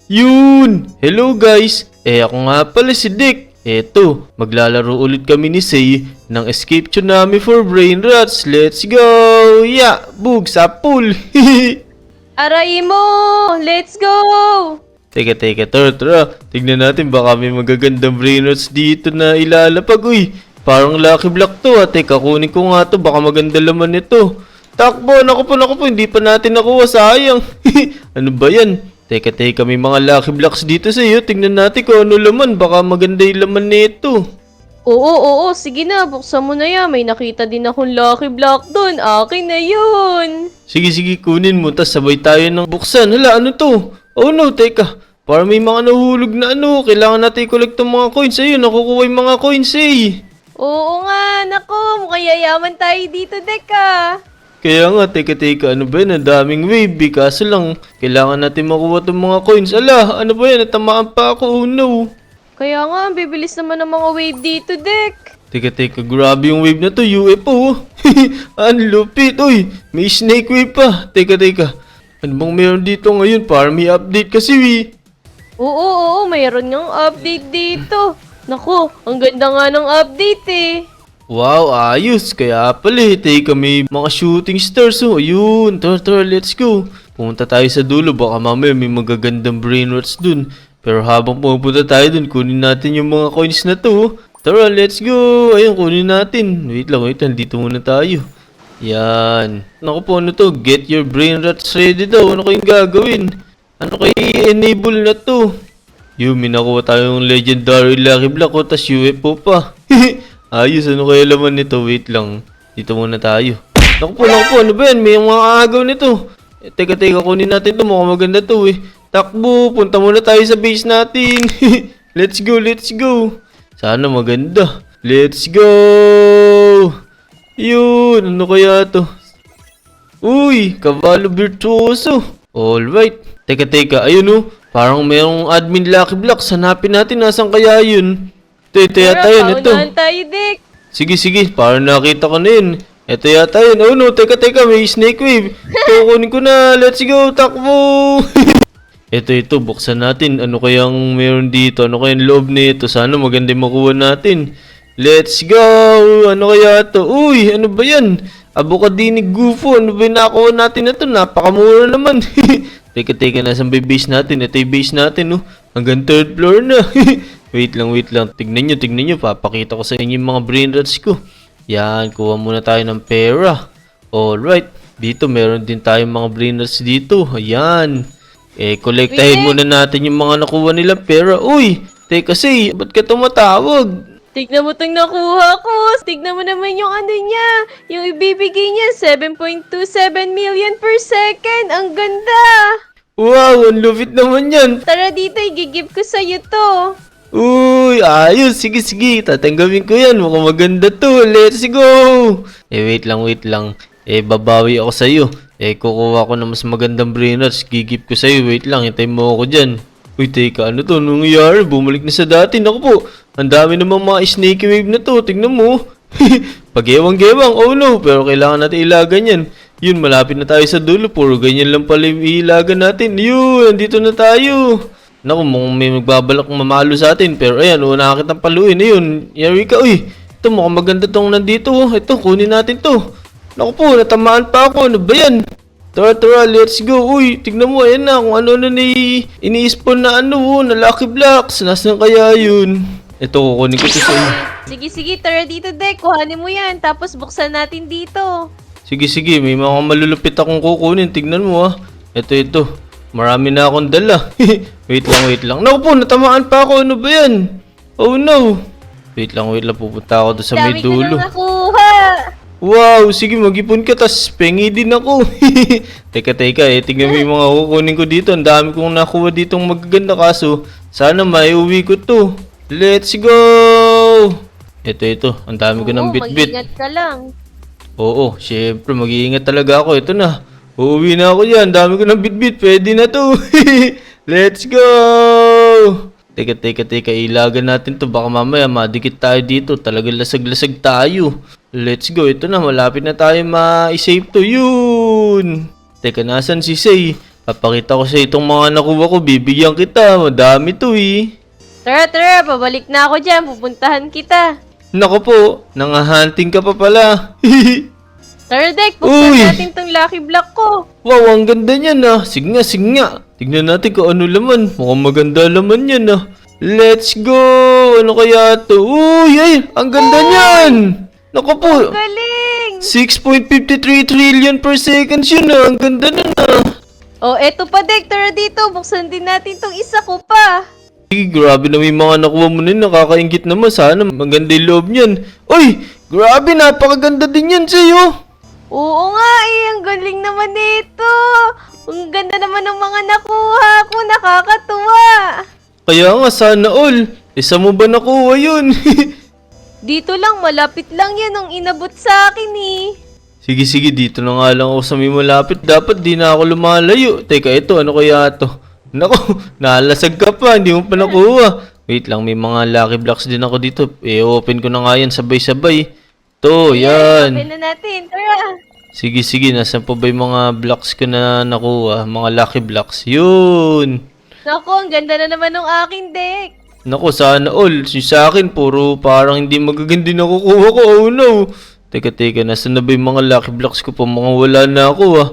Yun! Hello guys! Ako nga pala si Dick. Eto, maglalaro ulit kami ni Say ng Escape Tsunami for Brain Rots. Let's go! Yeah! Bug sa pool! Aray mo! Let's go! Teka, tara. Tignan natin baka may magagandang brain rots dito na ilalapag. Uy, parang lucky block to ha. Teka, kunin ko nga to. Baka maganda laman nito. Takbo, naku po, hindi pa natin nakuha. Sayang. Ano ba yan? Teka, may mga lucky blocks dito sa iyo. Tingnan natin kung ano laman. Baka maganda yung laman nito. Oo, sige na. Buksan mo na yan. May nakita din akong lucky block dun. Akin na yun. Sige, kunin mo. Tas sabay tayo ng buksan. Hala, ano to? Oh no, teka. Para may mga nahulog na ano. Kailangan natin i-collect ng mga coins. Ayun, nakukuha yung mga coins eh. Oo nga, nako. Mukhang yayaman tayo dito, Deka. Kaya nga, teka, ano ba yan? Ang daming wave, kaso lang, kailangan natin makuha itong mga coins. Ala, ano ba yan? Natamaan pa ako, oh no. Kaya nga, ang bibilis naman ng mga wave dito, Dek. Teka, grabe yung wave na to, UFO. Ang lupit, uy, may snake wave pa. Teka, ano bang meron dito ngayon? Para may update kasi, Oo, mayroon ngang update dito. Naku, ang ganda nga ng update eh. Wow, ayos. Kaya pala, teka, may mga shooting stars, oh. Ayun, tara, let's go. Pumunta tayo sa dulo, baka mamaya may magagandang brain rots dun. Pero habang pumunta tayo dun, kunin natin yung mga coins na to. Tara, let's go. Ayun, kunin natin. Wait lang, dito muna tayo. Yan. Naku po, ano to? Get your brain rots ready daw. Ano kayong gagawin? Ano kayo i-enable na to? Yun, may nakuha tayong legendary lucky block, oh, tas UFO pa. Ayos, ano kaya laman nito? Wait lang. Dito muna tayo. Naku po, ano ba yan? May mga agaw nito. Teka, kunin natin to. Mukhang maganda to eh. Takbo, punta muna tayo sa base natin. Let's go. Sana maganda. Let's go. Yun, ano kaya to? Uy, Cavallo Virtuoso. Alright. Teka, ayun oh. Parang mayroong admin lucky blocks. Hanapin natin, nasan kaya yun? Ito yata yun, ito. Paunahan tayo, Dek. Sige, parang nakita ko na yun. Ito yata yun. Oh no, teka, may snake wave. Kukunin ko na. Let's go, takbo. Ito, buksan natin. Ano kayang meron dito? Ano kayang loob nito? Sana maganda makuha natin. Let's go. Ano kaya to? Uy, ano ba yan? Abukadini gufo. Ano ba yung nakuha natin na to? Napakamura naman. Teka, nasan ba yung base natin? Ito yung base natin, oh. Hanggang 3rd floor na. Wait lang. Tignan nyo. Papakita ko sa inyo yung mga brain rots ko. Yan, kuha muna tayo ng pera. Alright. Dito, meron din tayong mga brain rots dito. Ayan. Kolektahin muna natin yung mga nakuha nilang pera. Uy, teka say, ba't ka tumatawag? Tignan mo itong nakuha ko. Tignan mo naman yung ano niya. Yung ibibigay niya, 7.27 million per second. Ang ganda. Wow, ang lupit naman yan. Tara dito, i-give ko sa'yo to. Uy, ayos. Sige. Tatanggapin ko yan. Mukhang maganda to. Let's go. Wait lang. Babawi ako sa'yo. Kukuha ko na mas magandang brain rots. Gigip ko sa'yo. Wait lang, hintayin mo ako dyan. Uy, teka, ano to? Anong nangyari? Bumalik na sa dati. Naku po, ang dami namang mga snaky wave na to. Tingnan mo. Pag-ewang-gewang. Oh no, pero kailangan natin ilagan yan. Yun, malapit na tayo sa dulo. Puro ganyan lang pala yung ilagan natin. Yun, andito na tayo. Naku, may magbabalak mamalo sa atin. Pero ayan, una kitang paluin. Ayun, yari ka. Uy, ito mukhang maganda tong nandito. Ito, kunin natin to. Naku po, natamaan pa ako. Ano ba yan? Tara, let's go. Uy, tignan mo, ayan na. Kung ano na ini-spawn na na lucky blocks. Nasaan kaya yun? Ito, kukunin ko ito sa inyo. Sige, tara dito, Dek. Kuhanin mo yan. Tapos buksan natin dito. Sige, may mga malulupit akong kukunin. Tignan mo Ito. Marami na akong dala. Wait lang. Naku po, natamaan pa ako. Ano ba yan? Oh no. Wait lang. Pupunta ako doon sa may dulo. Dami ko na nakuha. Wow, sige mag-ipon ka, tas pengi din ako. Teka, tingnan mo yung mga kukunin ko dito. Ang dami kong nakuha ditong magaganda kaso. Sana maiuwi ko to. Let's go! Ito. Ang dami ko ng bitbit. Mag-ingat ka lang. Oo, syempre mag-iingat talaga ako. Ito na. Uuwi na ako yan. Ang dami ko ng bitbit. Pwede na to. Let's go! Teka, ilagan natin to. Baka mamaya madikit tayo dito. Talagang lasag-lasag tayo. Let's go. Ito na, malapit na tayo ma-save to. Yun! Teka, nasan si Say? Papakita ko sa itong mga nakuha ko, bibigyan kita. Madami to eh. Tara, pabalik na ako dyan. Pupuntahan kita. Nako po, nangahunting ka pa pala. Tara, Dek, Uy! buksan natin tong lucky block ko. Wow, ang ganda niyan ah. Sige nga, sige nga. Tignan natin kung ano laman. Mukhang maganda laman yan ah. Let's go! Ano kaya to? Uy, ay! Ang ganda niyan! Naku po! Galing! 6.53 trillion per second yun ah. Ang ganda na ah. Oh, eto pa, Dek. Tara dito. Buksan din natin tong isa ko pa. Sige, grabe na may mga nakuha mo na yun. Nakakaingit naman. Sana maganda yung loob niyan. Uy! Grabe, napakaganda din yan sa'yo. Oo nga Ang galing naman nito. Ang ganda naman ng mga nakuha ko. Nakakatuwa. Kaya nga, sana all. Isa mo ba nakuha yun? Dito lang, malapit lang yan ang inabot sa akin eh. Sige, dito na nga lang ako sa may malapit. Dapat di na ako lumalayo. Teka, ito, ano kaya to? Naku, nalasag ka pa. Hindi mo pa nakuha. Wait lang, may mga lucky blocks din ako dito. Open ko na nga yan sabay-sabay. To, yan. Open na natin. Tara. Sige, nasan po ba yung mga blocks ko na nakuha? Mga lucky blocks. Yun. Naku, ang ganda na naman ng aking deck. Naku, sana all. Sa akin, puro parang hindi magaganda nakukuha ko. Oh no. Teka, nasan na ba yung mga lucky blocks ko pa? Mga wala na ako ah.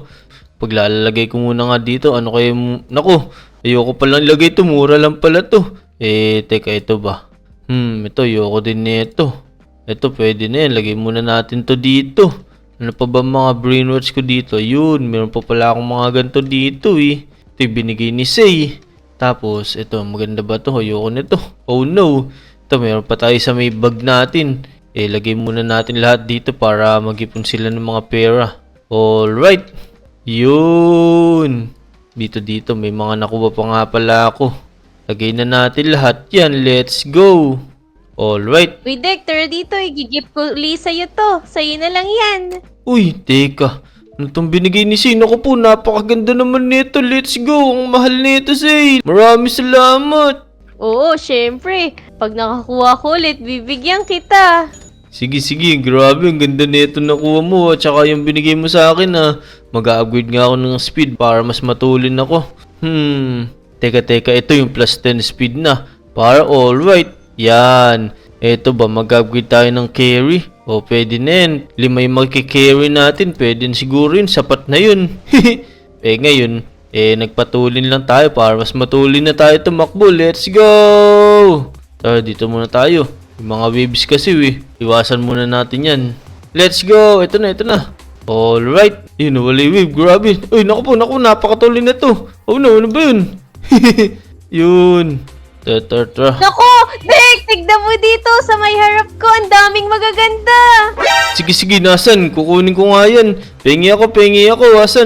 Paglalagay ko muna nga dito, ano kayo... Naku, ayoko palang ilagay ito. Mura lang pala to. Teka, ito ba? Ito, ayoko din nito. Ito, pwede na yan. Lagay muna natin to dito. Ano pa ba mga brainwash ko dito? Yun, meron pa pala akong mga ganito dito eh. Ito yung binigay ni Say. Tapos, ito, maganda ba to? Ayoko nito. Oh no. Ito, meron pa tayo sa may bag natin. Lagay muna natin lahat dito para mag-ipon sila ng mga pera. Alright. Yun. Dito, may mga nakuha pa nga pala ako. Lagay na natin lahat yan. Let's go. Alright. Uy, Dek, tara dito. Igigip ko uli sa'yo to. Sa'yo na lang yan. Uy, teka. Ano tong binigay ni Say? Naku po, napakaganda naman nito. Let's go. Ang mahal nito, Say. Maraming salamat. Oo, syempre. Pag nakakuha ko ulit, bibigyan kita. Sige, grabe, ang ganda nito nakuha mo at saka yung binigay mo sa akin mag-upgrade nga ako ng speed para mas matulin ako. Teka, ito yung plus 10 speed na. Para alright, yan. Ito ba, mag-upgrade tayo ng carry? O pwede na yan, 5 yung magkikarry natin, pwede na siguro yun, sapat na yun. Ngayon, nagpatulin lang tayo para mas matulin na tayo tumakbo. Let's go! Tara, dito muna tayo. Yung mga waves kasi iwasan muna natin yan. Let's go! Ito na. Alright. Yun, wala yung wave. Grabe. Uy, naku, napakatulin na to. Oh no, ano ba yun? Yun. Tara. Naku! Dek! Tignan mo dito sa may harap ko. Ang daming magaganda. Sige, nasan? Kukunin ko nga yan. Pengi ako.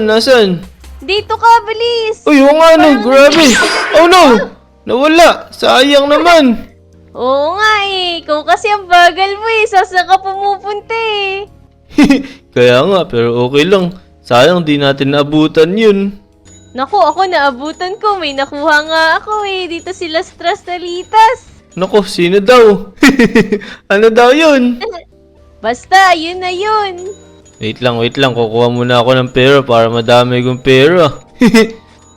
Nasan? Dito ka, bilis. Uy, yung nga no. Grabe. Oh no! Nawala. Sayang naman. Oo nga Ikaw kasi ang bagal mo Saan ka pumupunta Kaya nga, pero okay lang. Sayang di natin naabutan yun. Naku, ako naabutan ko. May nakuha nga ako Dito sila sa Trastalitas. Naku, sino daw? Ano daw yun? Basta, yun na yun. Wait lang. Kukuha muna ako ng pera para madami kong pera.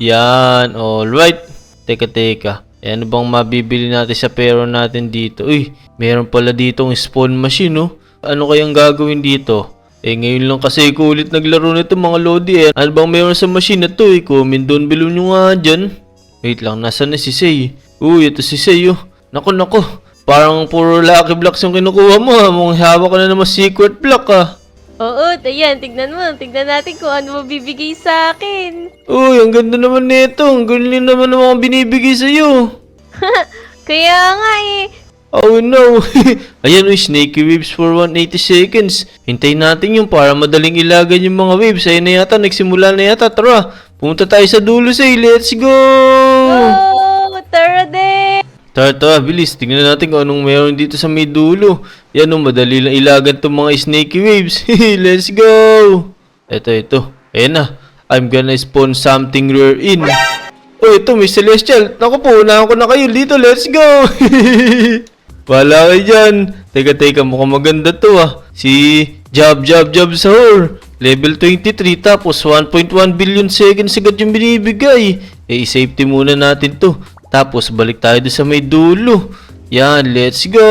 Yan, alright. Teka. Ano bang mabibili natin sa pera natin dito? Uy, meron pala ditong spawn machine, no? Ano kayang gagawin dito? Ngayon lang kasi ko ulit naglaro nito mga lodi Ano bang meron sa machine na to Comment down below nyo nga dyan. Wait lang, nasaan na si Say? Uy, ito si Say Naku. Parang puro lucky blocks yung kinukuha mo Mong hawak ka na naman secret block Oo, ayan, tignan mo. Tignan natin kung ano mabibigay sa akin. Uy, ang ganda naman nito. Ang galing naman ng mga binibigay sa'yo. Kaya nga Oh no. Ayan Snaky Waves for 180 seconds. Hintayin natin yung para madaling ilagan yung mga waves. Ayun na yata, nagsimula na yata. Tara, pumunta tayo sa dulo Say. Let's go! Oh, tara din! Tara, bilis. Tingnan natin kung anong meron dito sa may dulo. Yan madali lang ilagan tong mga Snaky Waves. Let's go! Ito. Ayan na. I'm gonna spawn something rare in. Oh, ito, may Celestial. Naku po, unahan ko na kayo dito. Let's go! Wala kayo dyan. Teka, mukhang maganda to Si Jab Sahur. Level 23 tapos 1.1 billion seconds agad yung binibigay. Eh, i-safety muna natin to. Tapos, balik tayo doon sa may dulo. Yan, let's go!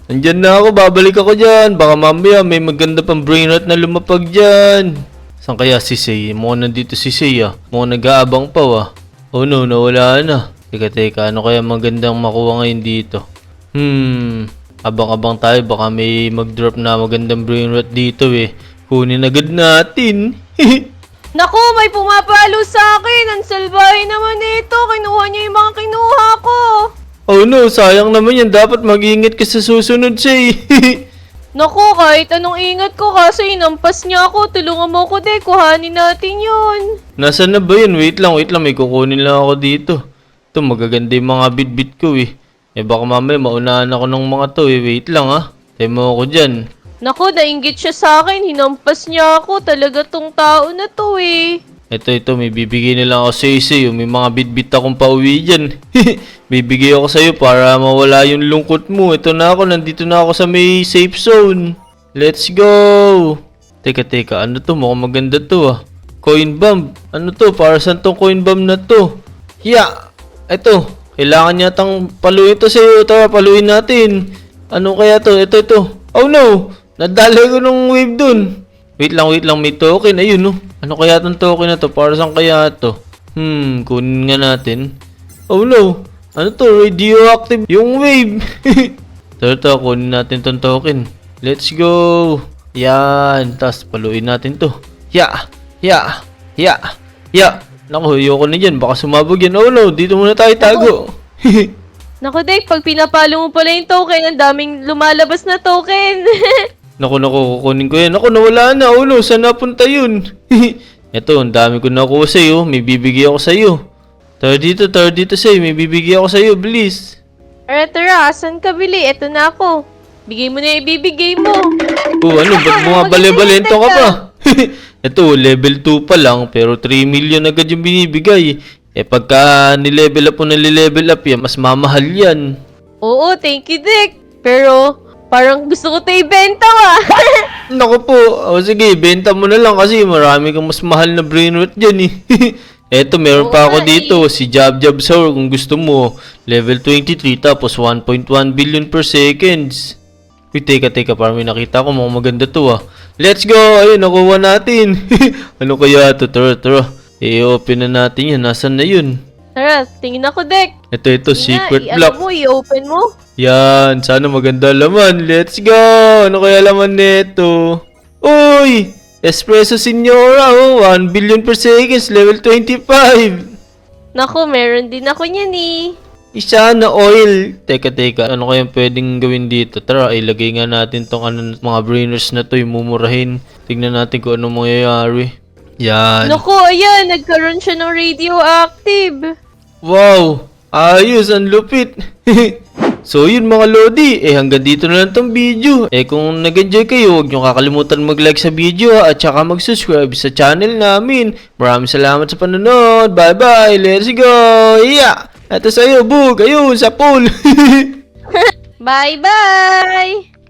Andyan na ako, babalik ako dyan. Baka mamaya may maganda pang brain rot na lumapag dyan. Saan kaya si Sei? Mukhang nandito si Sei ah. Mukhang nag-aabang pa ah. Oh no, nawala na. Teka, ano kaya magandang makuha ngayon dito? Abang-abang tayo. Baka may mag-drop na magandang brain rot dito eh. Kunin agad natin. Naku, may pumapalo sa akin. Ang salbahe naman ito. Kinuha niya yung mga kinuha ko. Oh no, sayang naman yan. Dapat mag-ingat ka sa susunod siya eh. Naku, kahit anong ingat ko kasi inampas niya ako. Tulungan mo ko, Dek. Kuhanin natin yun. Nasaan na ba yun? Wait lang. May kukunin lang ako dito. Ito, magaganda yung mga bit-bit ko eh. Eh baka mamaya maunahan ako ng mga to eh. Wait lang ah. Tayo mo ako dyan. Naku, nainggit siya sa akin. Hinampas niya ako. Talaga tong tao na to eh. Ito, may bibigay nila ako sa'yo. May mga bit-bit akong pauwi dyan. Bibigay ako sa'yo para mawala yung lungkot mo. Ito na ako, nandito na ako sa may safe zone. Let's go! Teka, ano to? Mukhang maganda to ah. Coin bomb. Ano to? Para saan tong coin bomb na to? Yeah! Ito, kailangan yatang paluin to sa'yo. Tara, paluin natin. Ano kaya to? Ito. Oh no! Nadali ko nung wave dun. Wait lang, may token. Ayun no. Ano kaya tong token na to? Para saan kaya to? Kunin nga natin. Oh no! Ano to? Radioactive yung wave. Tara, kunin natin tong token. Let's go! Yan. Tapos, paluin natin to. Ya! Naku, ayoko na dyan. Baka sumabog yan. Oh no! Dito muna tayo tago. Naku, Dek. Pag pinapalo mo pala yung token, ang daming lumalabas na token. Naku, kukunin ko yan. Naku, nawala na. Oh no, saan napunta yun? Eto, ang dami ko nakuha sa'yo. May bibigay ako sa'yo. Tara dito sa'yo. May bibigay ako sa'yo, please. Tara, asan ka bili? Eto na ako. Bigay mo na yung ibibigay mo. Oh, ano? Ba't mga bale-balento ka pa? Eto, level 2 pa lang. Pero 3 million agad yung binibigay. Eh, pagka nilevel up o nalilevel up yan, mas mamahal yan. Oo, thank you, Dek. Pero, parang gusto ko ito ibenta Naku po. O sige, benta mo na lang kasi marami kang mas mahal na brain rot dyan eh. Eto, meron pa ako dito. Si Jab Sour kung gusto mo. Level 23 tapos 1.1 billion per seconds. Uy, teka. Parang may nakita ko. Mukhang maganda to ah. Let's go! Ayun, nakuha natin. Ano kaya ito? Tara. I-open na natin yan. Nasaan na yun? Tara, tingin ako, Dek. Ito, secret block. Ano mo, i-open mo. Yan, sana maganda laman. Let's go! Ano kaya laman nito? Uy! Espresso Signora, 1 billion per seconds, level 25. Naku, meron din ako niyan eh. Isa na oil. Teka, ano kaya pwedeng gawin dito? Tara, ilagay nga natin tong mga brainers na to, mumurahin. Tignan natin kung ano mangyayari. Yan. Naku, ayan, nagkaroon siya ng radioactive. Wow! Ayos, ang lupit. So yun mga Lodi, hanggang dito na lang tong video. Kung nag-enjoy kayo, huwag nyo kakalimutan mag-like sa video at saka mag-subscribe sa channel namin. Maraming salamat sa panonood. Bye bye, let's go! Yeah! Ito sa'yo, Bug! Ayun, sa pool! Bye-bye!